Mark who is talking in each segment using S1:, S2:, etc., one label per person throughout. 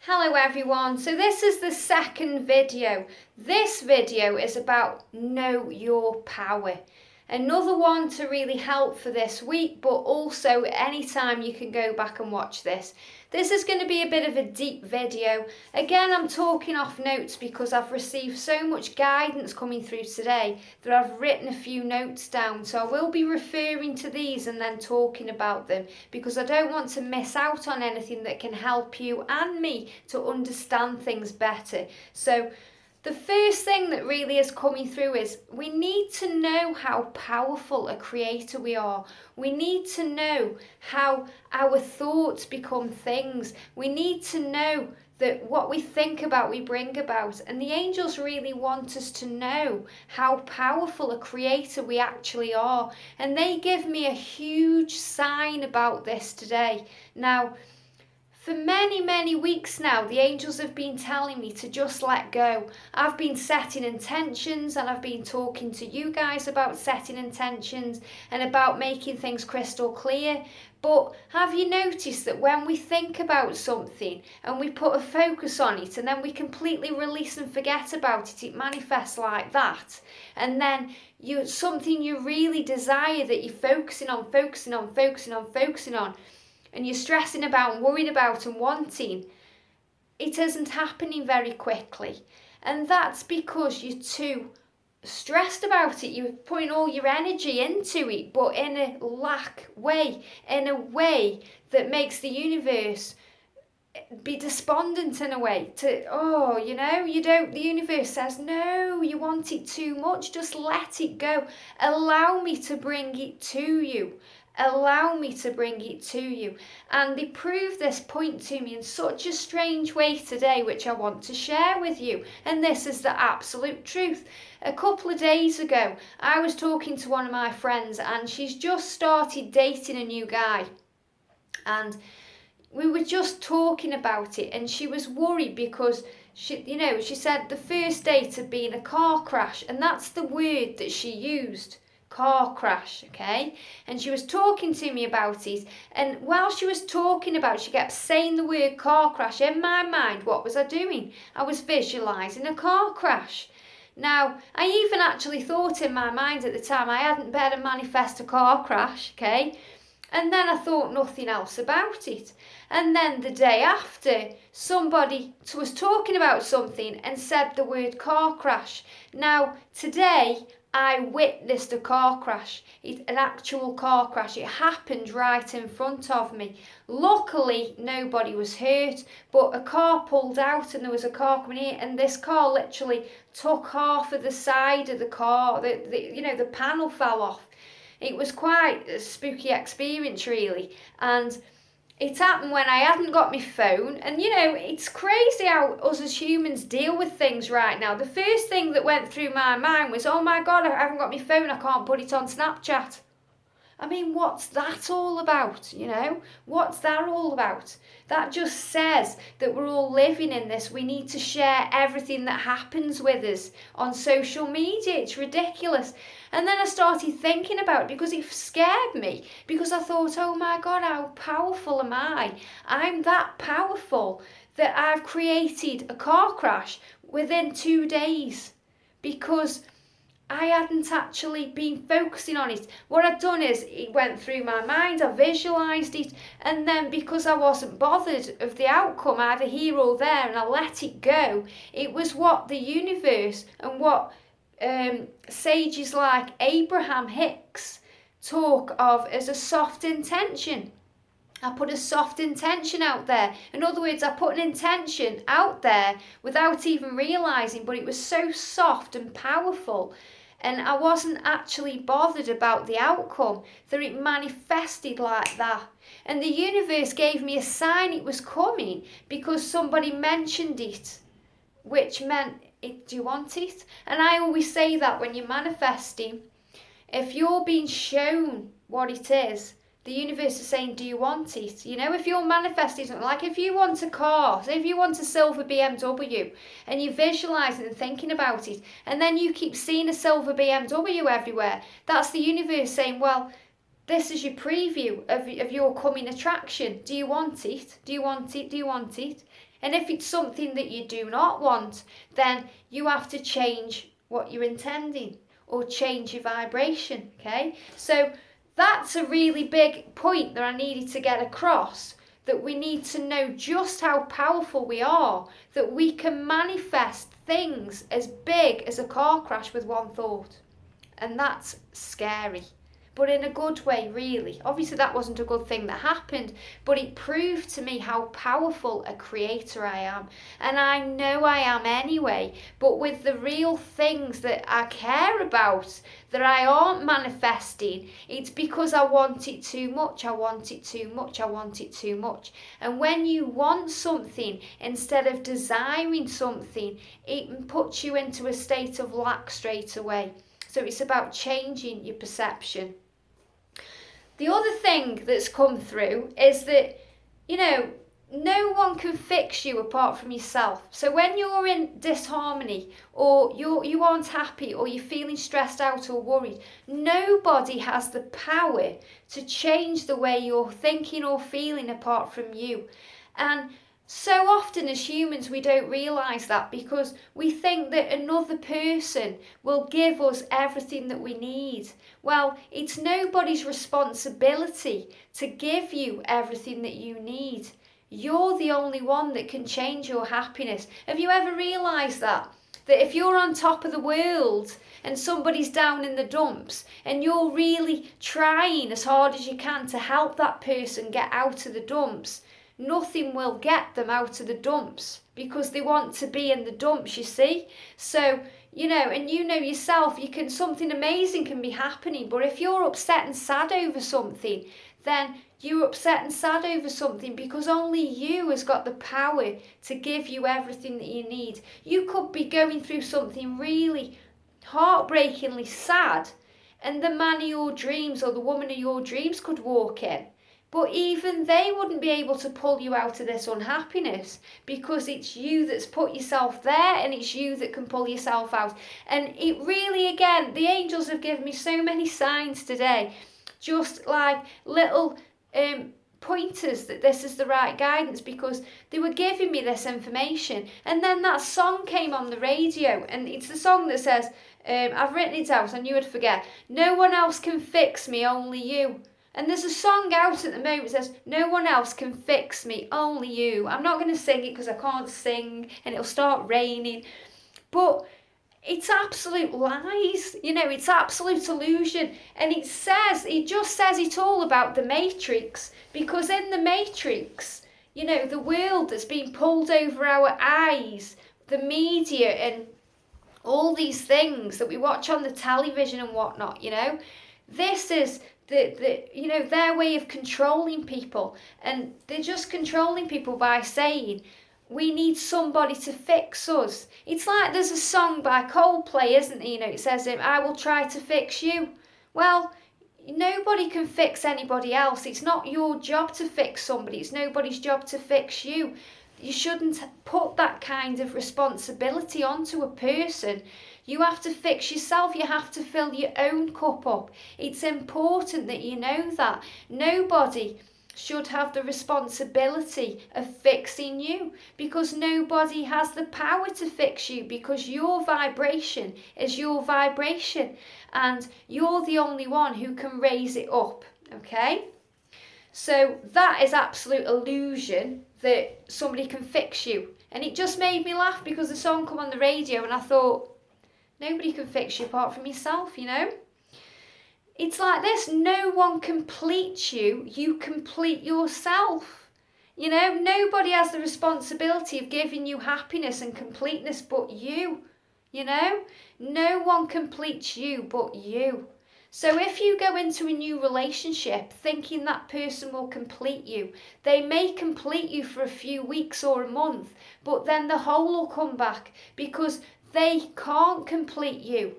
S1: Hello everyone, so this is the second video. This video is about know your power. Another one to really help for this week, but also anytime you can go back and watch this. This is going to be a bit of a deep video. Again, I'm talking off notes because I've received so much guidance coming through today that I've written a few notes down. So I will be referring to these and then talking about them because I don't want to miss out on anything that can help you and me to understand things better. So the first thing that really is coming through is we need to know how powerful a creator we are. We need to know how our thoughts become things. We need to know that what we think about, we bring about. And the angels really want us to know how powerful a creator we actually are. And they give me a huge sign about this today. Now, for many weeks now, the angels have been telling me to just let go. I've been setting intentions and I've been talking to you guys about setting intentions and about making things crystal clear. But have you noticed that when we think about something and we put a focus on it and then we completely release and forget about it, it manifests like that. And then something you really desire that you're focusing on, and you're stressing about and worried about and wanting, it isn't happening very quickly. And that's because you're too stressed about it. You're putting all your energy into it, but in a lack way, in a way that makes the universe be despondent in a way the universe says, no, you want it too much, just let it go. Allow me to bring it to you. Allow me to bring it to you. And they prove this point to me in such a strange way today, which I want to share with you. And this is the absolute truth. A couple of days ago, I was talking to one of my friends and she's just started dating a new guy. And we were just talking about it and she was worried because she said the first date had been a car crash, and that's the word that she used. Car crash, okay? And she was talking to me about it, and while she was talking about it, she kept saying the word car crash. In my mind, what was I doing? I was visualising a car crash. Now, I even actually thought in my mind at the time I hadn't better manifest a car crash, okay? And then I thought nothing else about it. And then the day after, somebody was talking about something and said the word car crash. Now, today, I witnessed a car crash, an actual car crash. It happened right in front of me. Luckily, nobody was hurt, but a car pulled out and there was a car coming in, and this car literally took half of the side of the car. The panel fell off. It was quite a spooky experience, really. And it happened when I hadn't got my phone. And it's crazy how us as humans deal with things right now. The first thing that went through my mind was, oh my God, I haven't got my phone, I can't put it on Snapchat. I mean, what's that all about, What's that all about? That just says that we're all living in this. We need to share everything that happens with us on social media. It's ridiculous. And then I started thinking about it because it scared me. Because I thought, oh my God, how powerful am I? I'm that powerful that I've created a car crash within 2 days. Because I hadn't actually been focusing on it. What I'd done is it went through my mind, I visualised it, and then because I wasn't bothered of the outcome, either here or there, and I let it go, it was what the universe and what sages like Abraham Hicks talk of as a soft intention. I put a soft intention out there. In other words, I put an intention out there without even realising, but it was so soft and powerful. And I wasn't actually bothered about the outcome, that it manifested like that. And the universe gave me a sign it was coming because somebody mentioned it, which meant, do you want it? And I always say that when you're manifesting, if you're being shown what it is, the universe is saying, do you want it? If you're manifesting something, like if you want a car, say if you want a silver BMW, and you're visualising and thinking about it, and then you keep seeing a silver BMW everywhere, that's the universe saying, well, this is your preview of your coming attraction. Do you want it? Do you want it? Do you want it? And if it's something that you do not want, then you have to change what you're intending or change your vibration, okay? So that's a really big point that I needed to get across, that we need to know just how powerful we are, that we can manifest things as big as a car crash with one thought. And that's scary, but in a good way, really. Obviously that wasn't a good thing that happened, but it proved to me how powerful a creator I am. And I know I am anyway, but with the real things that I care about, that I aren't manifesting, it's because I want it too much, I want it too much, I want it too much. And when you want something instead of desiring something, it puts you into a state of lack straight away. So it's about changing your perception. The other thing that's come through is that, no one can fix you apart from yourself. So when you're in disharmony, or you aren't happy, or you're feeling stressed out or worried, nobody has the power to change the way you're thinking or feeling apart from you. And so often as humans we don't realise that, because we think that another person will give us everything that we need. Well, it's nobody's responsibility to give you everything that you need. You're the only one that can change your happiness. Have you ever realised that? That if you're on top of the world and somebody's down in the dumps, and you're really trying as hard as you can to help that person get out of the dumps, nothing will get them out of the dumps, because they want to be in the dumps, you see. So, and yourself, something amazing can be happening, but if you're upset and sad over something, then you're upset and sad over something because only you has got the power to give you everything that you need. You could be going through something really heartbreakingly sad, and the man of your dreams or the woman of your dreams could walk in. But even they wouldn't be able to pull you out of this unhappiness, because it's you that's put yourself there, and it's you that can pull yourself out. And it really, again, the angels have given me so many signs today, just like little pointers that this is the right guidance, because they were giving me this information. And then that song came on the radio, and it's the song that says, I've written it out, I knew I'd forget, "No one else can fix me, only you." And there's a song out at the moment that says, "No one else can fix me, only you." I'm not going to sing it because I can't sing and it'll start raining. But it's absolute lies, it's absolute illusion. And it just says it all about the Matrix. Because in the Matrix, the world that's been pulled over our eyes, the media and all these things that we watch on the television and whatnot, this is their way of controlling people. And they're just controlling people by saying, we need somebody to fix us. It's like there's a song by Coldplay, isn't there? It says, "I will try to fix you." Well, nobody can fix anybody else. It's not your job to fix somebody. It's nobody's job to fix you. You shouldn't put that kind of responsibility onto a person. You have to fix yourself. You have to fill your own cup up. It's important that you know that. Nobody should have the responsibility of fixing you, because nobody has the power to fix you, because your vibration is your vibration, and you're the only one who can raise it up, okay? So that is absolute illusion that somebody can fix you. And it just made me laugh because the song come on the radio and I thought, nobody can fix you apart from yourself, It's like this, no one completes you, you complete yourself. Nobody has the responsibility of giving you happiness and completeness but you, No one completes you but you. So if you go into a new relationship thinking that person will complete you, they may complete you for a few weeks or a month, but then the hole will come back because they can't complete you.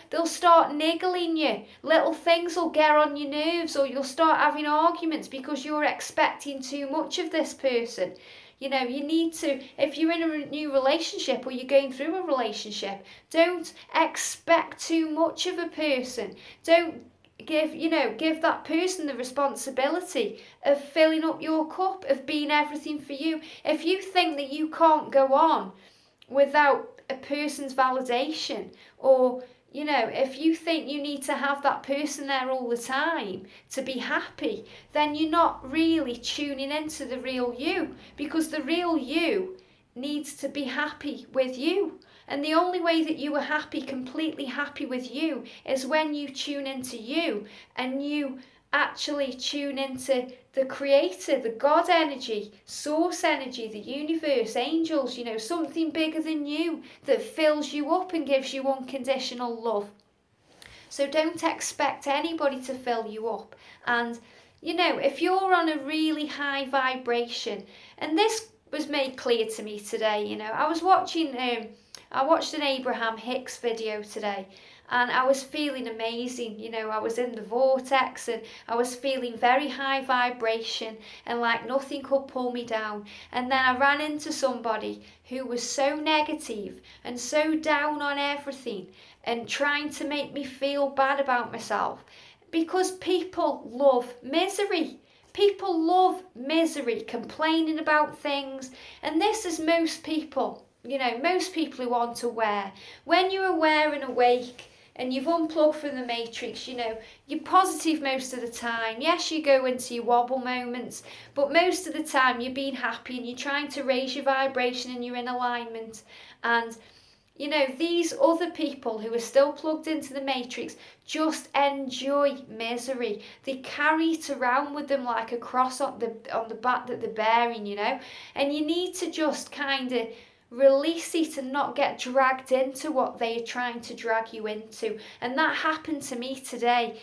S1: They'll start niggling you. Little things will get on your nerves, or you'll start having arguments because you're expecting too much of this person. You need to, if you're in a new relationship or you're going through a relationship, don't expect too much of a person. Don't give that person the responsibility of filling up your cup, of being everything for you. If you think that you can't go on without a person's validation, or if you think you need to have that person there all the time to be happy, then you're not really tuning into the real you, because the real you needs to be happy with you. And the only way that you are happy, completely happy with you, is when you tune into you and you actually tune into the creator, the God energy, source energy, the universe, angels, something bigger than you that fills you up and gives you unconditional love. So don't expect anybody to fill you up. And if you're on a really high vibration, and this was made clear to me today, I watched an Abraham Hicks video today, and I was feeling amazing. I was in the vortex and I was feeling very high vibration and like nothing could pull me down. And then I ran into somebody who was so negative and so down on everything and trying to make me feel bad about myself, because people love misery. People love misery, complaining about things, and this is most people. Most people who aren't aware. When you're aware and awake and you've unplugged from the matrix, you're positive most of the time. Yes, you go into your wobble moments, but most of the time you're being happy and you're trying to raise your vibration and you're in alignment. And these other people who are still plugged into the matrix just enjoy misery. They carry it around with them like a cross on the back that they're bearing, and you need to just kind of release it and not get dragged into what they are trying to drag you into. And that happened to me today.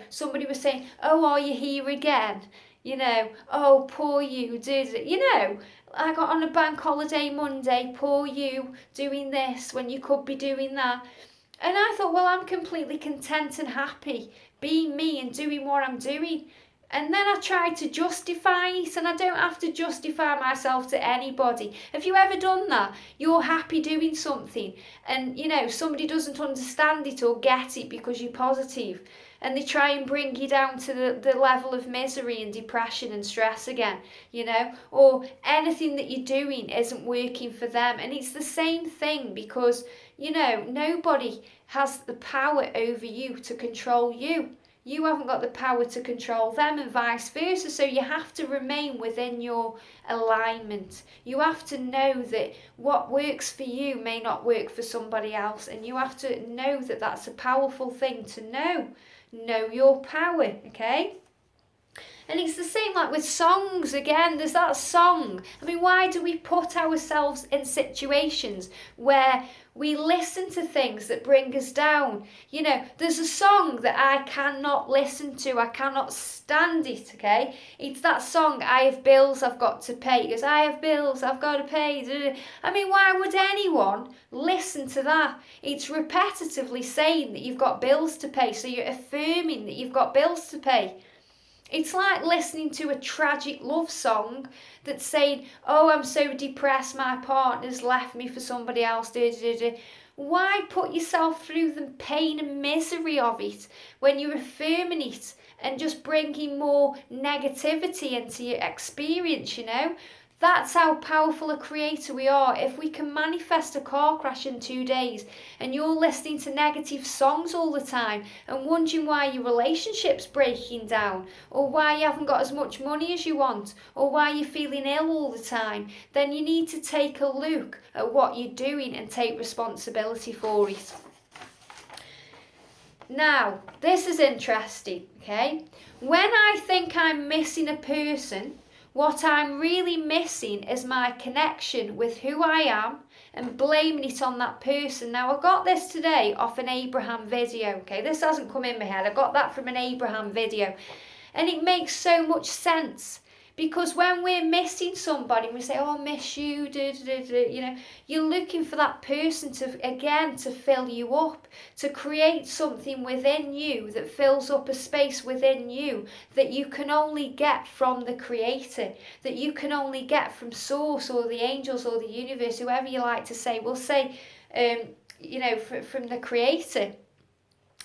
S1: Somebody was saying, oh, are you here again? Oh, poor you, I got on a bank holiday Monday, poor you, doing this when you could be doing that. And I thought, well, I'm completely content and happy being me and doing what I'm doing. And then I tried to justify it, and I don't have to justify myself to anybody. Have you ever done that? You're happy doing something and, somebody doesn't understand it or get it because you're positive, and they try and bring you down to the level of misery and depression and stress again, or anything that you're doing isn't working for them. And it's the same thing, because, nobody has the power over you to control you. You haven't got the power to control them, and vice versa. So you have to remain within your alignment. You have to know that what works for you may not work for somebody else, and you have to know that that's a powerful thing to know. Know your power, okay? And it's the same like with songs again. There's that song. I mean, why do we put ourselves in situations where we listen to things that bring us down? There's a song that I cannot listen to. I cannot stand it, okay? It's that song, I have bills I've got to pay. Because I have bills I've got to pay. I mean, why would anyone listen to that? It's repetitively saying that you've got bills to pay. So you're affirming that you've got bills to pay. It's like listening to a tragic love song that's saying, oh, I'm so depressed, my partner's left me for somebody else. Why put yourself through the pain and misery of it when you're affirming it and just bringing more negativity into your experience, That's how powerful a creator we are. If we can manifest a car crash in 2 days and you're listening to negative songs all the time and wondering why your relationship's breaking down, or why you haven't got as much money as you want, or why you're feeling ill all the time, then you need to take a look at what you're doing and take responsibility for it. Now, this is interesting, okay? When I think I'm missing a person, what I'm really missing is my connection with who I am and blaming it on that person. Now, I got this today off an Abraham video, okay? This hasn't come in my head. I got that from an Abraham video. And it makes so much sense. Because when we're missing somebody, we say, oh, I miss you, you're looking for that person to fill you up, to create something within you that fills up a space within you that you can only get from the creator, that you can only get from source or the angels or the universe, whoever you like to say. We'll say, from the creator.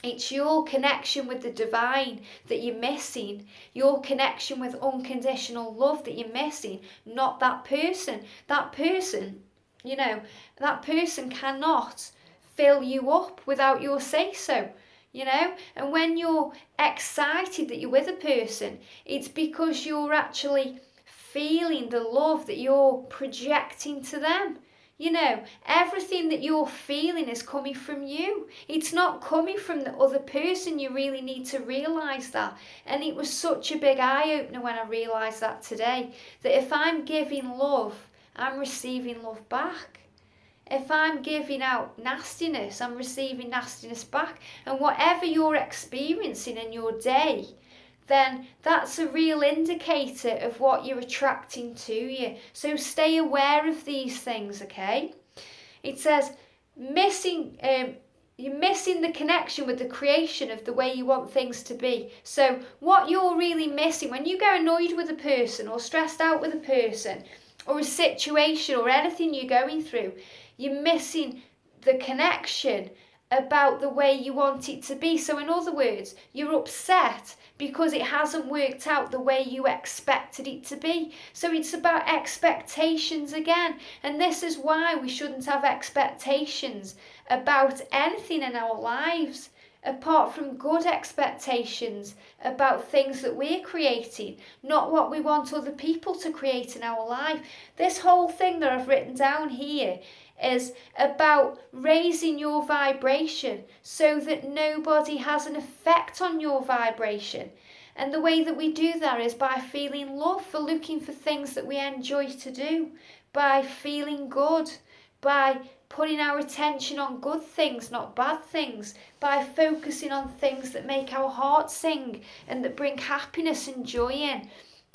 S1: It's your connection with the divine that you're missing, your connection with unconditional love that you're missing, not that person. That person, that person cannot fill you up without your say-so. And when you're excited that you're with a person, it's because you're actually feeling the love that you're projecting to them. Everything that you're feeling is coming from you. It's not coming from the other person. You really need to realise that. And it was such a big eye-opener when I realised that today, that if I'm giving love, I'm receiving love back. If I'm giving out nastiness, I'm receiving nastiness back. And whatever you're experiencing in your day, then that's a real indicator of what you're attracting to you. So stay aware of these things, okay? It says, you're missing the connection with the creation of the way you want things to be. So what you're really missing, when you get annoyed with a person or stressed out with a person or a situation or anything you're going through, you're missing the connection about the way you want it to be. So in other words, you're upset because it hasn't worked out the way you expected it to be. So it's about expectations again. And this is why we shouldn't have expectations about anything in our lives, apart from good expectations about things that we're creating, not what we want other people to create in our life. This whole thing that I've written down here is about raising your vibration so that nobody has an effect on your vibration. And the way that we do that is by feeling love, for looking for things that we enjoy to do, by feeling good, by putting our attention on good things, not bad things, by focusing on things that make our heart sing and that bring happiness and joy in,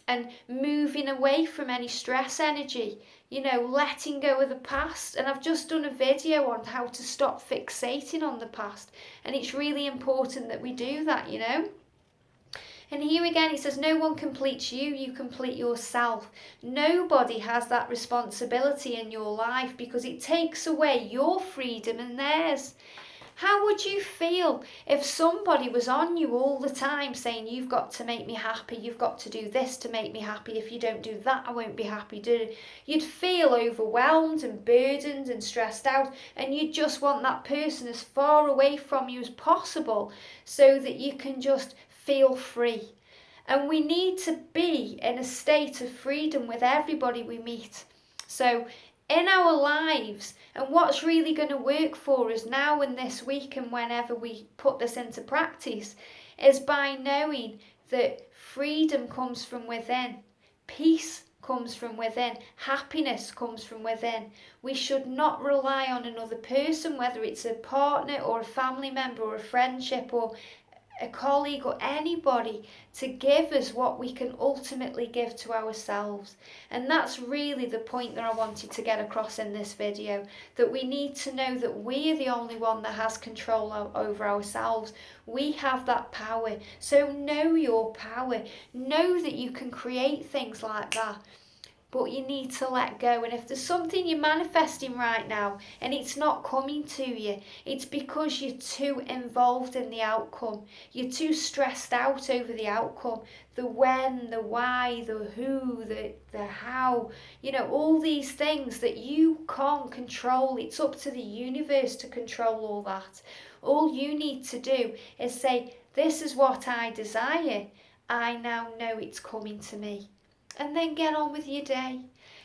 S1: and moving away from any stress energy, letting go of the past. And I've just done a video on how to stop fixating on the past, and it's really important that we do that. And here again it says, no one completes you, you complete yourself. Nobody has that responsibility in your life, because it takes away your freedom and theirs. How would you feel if somebody was on you all the time saying, you've got to make me happy, you've got to do this to make me happy, if you don't do that I won't be happy? You'd feel overwhelmed and burdened and stressed out, and you'd just want that person as far away from you as possible so that you can just feel free. And we need to be in a state of freedom with everybody we meet. So in our lives, and what's really going to work for us now and this week and whenever we put this into practice, is by knowing that freedom comes from within, peace comes from within, happiness comes from within. We should not rely on another person, whether it's a partner or a family member or a friendship or a colleague or anybody, to give us what we can ultimately give to ourselves. And that's really the point that I wanted to get across in this video, that we need to know that we are the only one that has control over ourselves. We have that power. So know your power. Know that you can create things like that. But you need to let go. And if there's something you're manifesting right now and it's not coming to you, it's because you're too involved in the outcome. You're too stressed out over the outcome. The when, the why, the who, the how, all these things that you can't control. It's up to the universe to control all that. All you need to do is say, this is what I desire. I now know it's coming to me. And then get on with your day.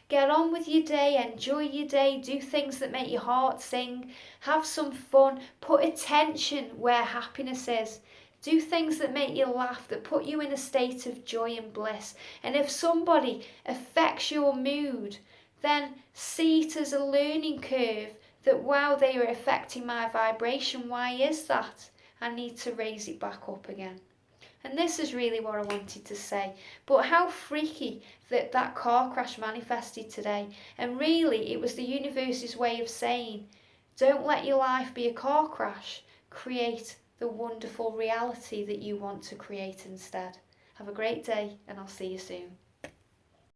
S1: Get on with your day, enjoy your day, do things that make your heart sing, have some fun, put attention where happiness is. Do things that make you laugh, that put you in a state of joy and bliss. And if somebody affects your mood, then see it as a learning curve, that wow, they are affecting my vibration. Why is that? I need to raise it back up again. And this is really what I wanted to say. But how freaky that car crash manifested today. And really, it was the universe's way of saying, don't let your life be a car crash. Create the wonderful reality that you want to create instead. Have a great day, and I'll see you soon.